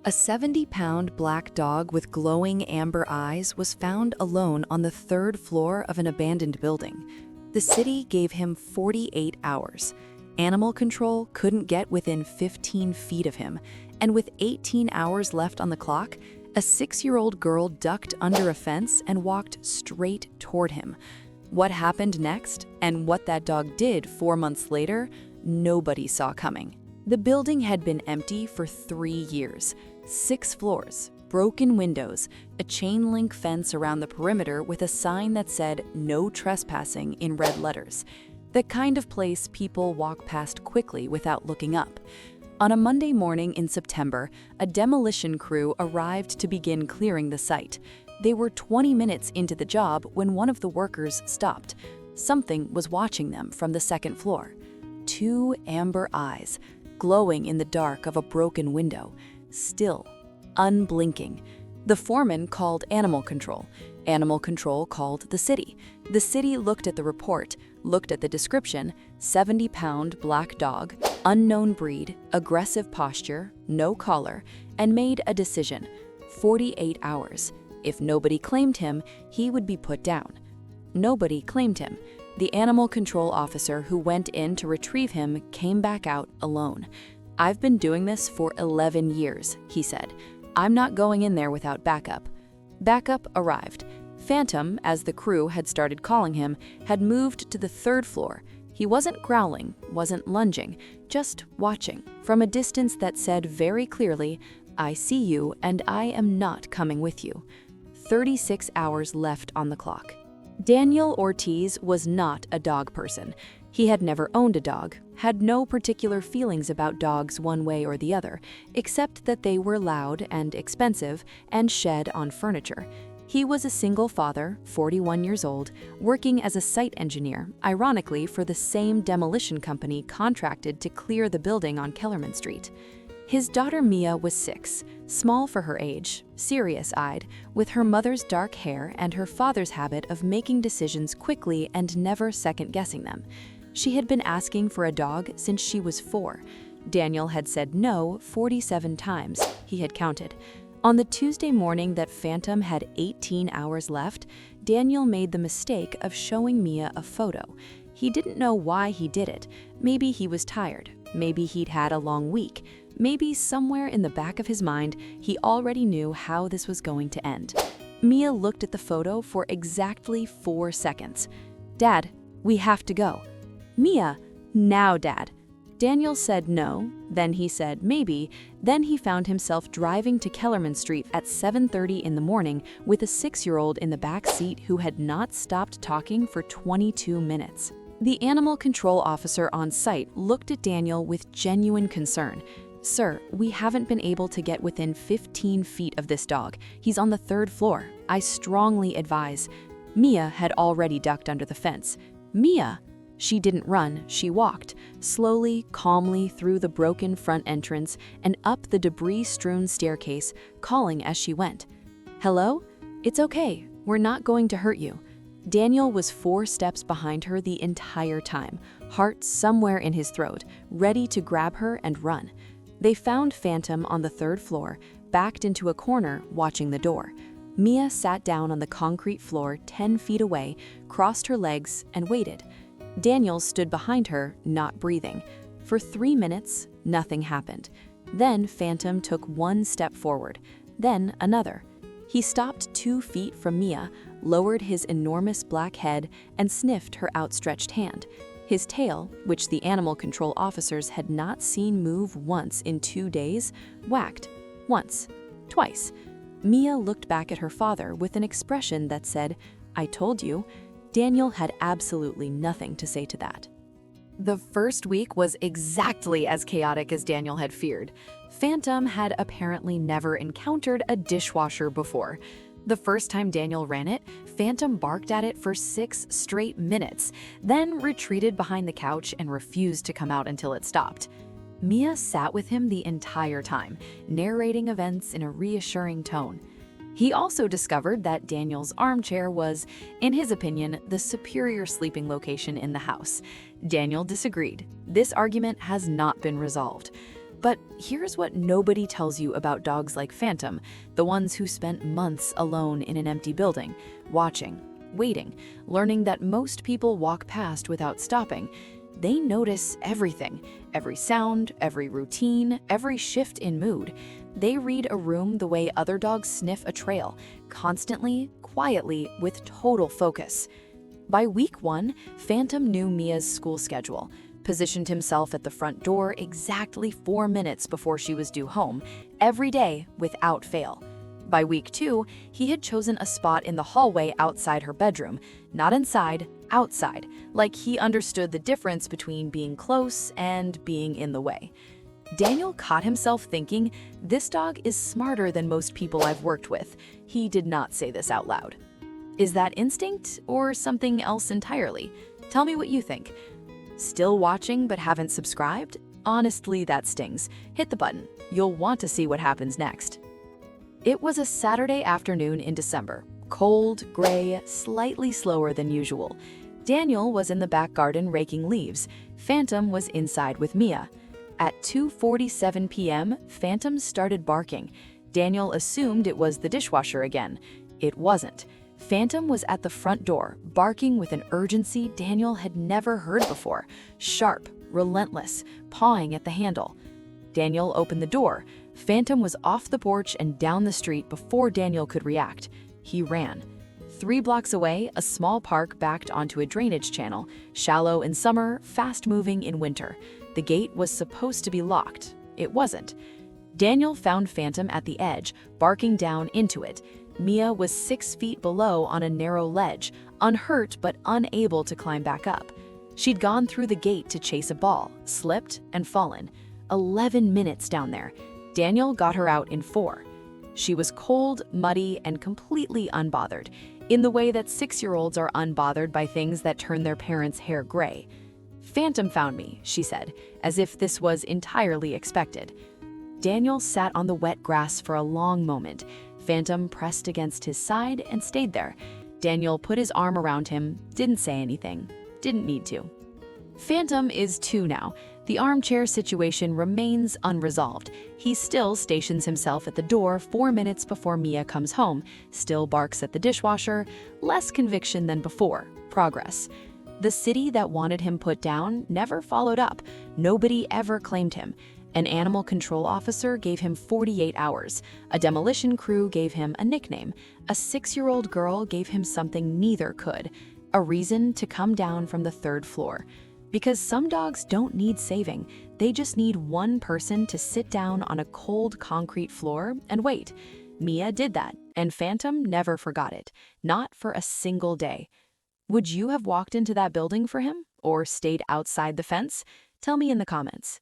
A 70-pound black dog with glowing amber eyes was found alone on the third floor of an abandoned building. The city gave him 48 hours. Animal control couldn't get within 15 feet of him, and with 18 hours left on the clock, a 6-year-old girl ducked under a fence and walked straight toward him. What happened next, and what that dog did 4 months later, nobody saw coming. The building had been empty for 3 years. 6 floors, broken windows, a chain-link fence around the perimeter with a sign that said "No trespassing" in red letters. The kind of place people walk past quickly without looking up. On a Monday morning in September, a demolition crew arrived to begin clearing the site. They were 20 minutes into the job when one of the workers stopped. Something was watching them from the second floor. 2 amber eyes, glowing in the dark of a broken window, still, unblinking. The foreman called animal control. Animal control called the city. The city looked at the report, looked at the description: 70-pound black dog, unknown breed, aggressive posture, no collar, and made a decision: 48 hours. If nobody claimed him, he would be put down. Nobody claimed him. The animal control officer who went in to retrieve him came back out alone. "I've been doing this for 11 years, he said. "I'm not going in there without backup." Backup arrived. Phantom, as the crew had started calling him, had moved to the 3rd floor. He wasn't growling, wasn't lunging, just watching, from a distance that said very clearly, "I see you and I am not coming with you." 36 hours left on the clock. Daniel Ortiz was not a dog person. He had never owned a dog, had no particular feelings about dogs one way or the other, except that they were loud and expensive and shed on furniture. He was a single father, 41 years old, working as a site engineer, ironically for the same demolition company contracted to clear the building on Kellerman Street. His daughter Mia was 6, small for her age, serious-eyed, with her mother's dark hair and her father's habit of making decisions quickly and never second-guessing them. She had been asking for a dog since she was 4. Daniel had said no 47 times, he had counted. On the Tuesday morning that Phantom had 18 hours left, Daniel made the mistake of showing Mia a photo. He didn't know why he did it. Maybe he was tired. Maybe he'd had a long week. Maybe somewhere in the back of his mind, he already knew how this was going to end. Mia looked at the photo for exactly 4 seconds. "Dad, we have to go." "Mia, now, Dad." Daniel said no, then he said maybe, then he found himself driving to Kellerman Street at 7:30 in the morning with a 6-year-old in the back seat who had not stopped talking for 22 minutes. The animal control officer on site looked at Daniel with genuine concern. "Sir, we haven't been able to get within 15 feet of this dog. He's on the 3rd floor. I strongly advise." Mia had already ducked under the fence. Mia! She didn't run, she walked, slowly, calmly through the broken front entrance and up the debris-strewn staircase, calling as she went. "Hello? It's okay. We're not going to hurt you." Daniel was 4 steps behind her the entire time, heart somewhere in his throat, ready to grab her and run. They found Phantom on the 3rd floor, backed into a corner, watching the door. Mia sat down on the concrete floor 10 feet away, crossed her legs, and waited. Daniel stood behind her, not breathing. For 3 minutes, nothing happened. Then Phantom took 1 step forward, then another. He stopped 2 feet from Mia, lowered his enormous black head, and sniffed her outstretched hand. His tail, which the animal control officers had not seen move once in 2 days, whacked. Once. Twice. Mia looked back at her father with an expression that said, "I told you." Daniel had absolutely nothing to say to that. The first week was exactly as chaotic as Daniel had feared. Phantom had apparently never encountered a dishwasher before. The first time Daniel ran it, Phantom barked at it for 6 straight minutes, then retreated behind the couch and refused to come out until it stopped. Mia sat with him the entire time, narrating events in a reassuring tone. He also discovered that Daniel's armchair was, in his opinion, the superior sleeping location in the house. Daniel disagreed. This argument has not been resolved. But here's what nobody tells you about dogs like Phantom, the ones who spent months alone in an empty building, watching, waiting, learning that most people walk past without stopping. They notice everything, every sound, every routine, every shift in mood. They read a room the way other dogs sniff a trail, constantly, quietly, with total focus. By week 1, Phantom knew Mia's school schedule, positioned himself at the front door exactly 4 minutes before she was due home, every day without fail. By week 2, he had chosen a spot in the hallway outside her bedroom, not inside, outside, like he understood the difference between being close and being in the way. Daniel caught himself thinking, "This dog is smarter than most people I've worked with." He did not say this out loud. Is that instinct or something else entirely? Tell me what you think. Still watching but haven't subscribed? Honestly, that stings. Hit the button. You'll want to see what happens next. It was a Saturday afternoon in December. Cold, gray, slightly slower than usual. Daniel was in the back garden raking leaves. Phantom was inside with Mia. At 2:47 p.m., Phantom started barking. Daniel assumed it was the dishwasher again. It wasn't. Phantom was at the front door, barking with an urgency Daniel had never heard before. Sharp, relentless, pawing at the handle. Daniel opened the door. Phantom was off the porch and down the street before Daniel could react. He ran. 3 blocks away, a small park backed onto a drainage channel, shallow in summer, fast-moving in winter. The gate was supposed to be locked. It wasn't. Daniel found Phantom at the edge, barking down into it. Mia was 6 feet below on a narrow ledge, unhurt but unable to climb back up. She'd gone through the gate to chase a ball, slipped, and fallen. 11 minutes down there. Daniel got her out in 4. She was cold, muddy, and completely unbothered, in the way that 6-year-olds are unbothered by things that turn their parents' hair gray. "Phantom found me," she said, as if this was entirely expected. Daniel sat on the wet grass for a long moment. Phantom pressed against his side and stayed there. Daniel put his arm around him, didn't say anything, didn't need to. Phantom is 2 now. The armchair situation remains unresolved. He still stations himself at the door 4 minutes before Mia comes home, still barks at the dishwasher, less conviction than before, progress. The city that wanted him put down never followed up. Nobody ever claimed him. An animal control officer gave him 48 hours. A demolition crew gave him a nickname. A 6-year-old girl gave him something neither could, a reason to come down from the 3rd floor. Because some dogs don't need saving. They just need one person to sit down on a cold concrete floor and wait. Mia did that, and Phantom never forgot it. Not for a single day. Would you have walked into that building for him? Or stayed outside the fence? Tell me in the comments.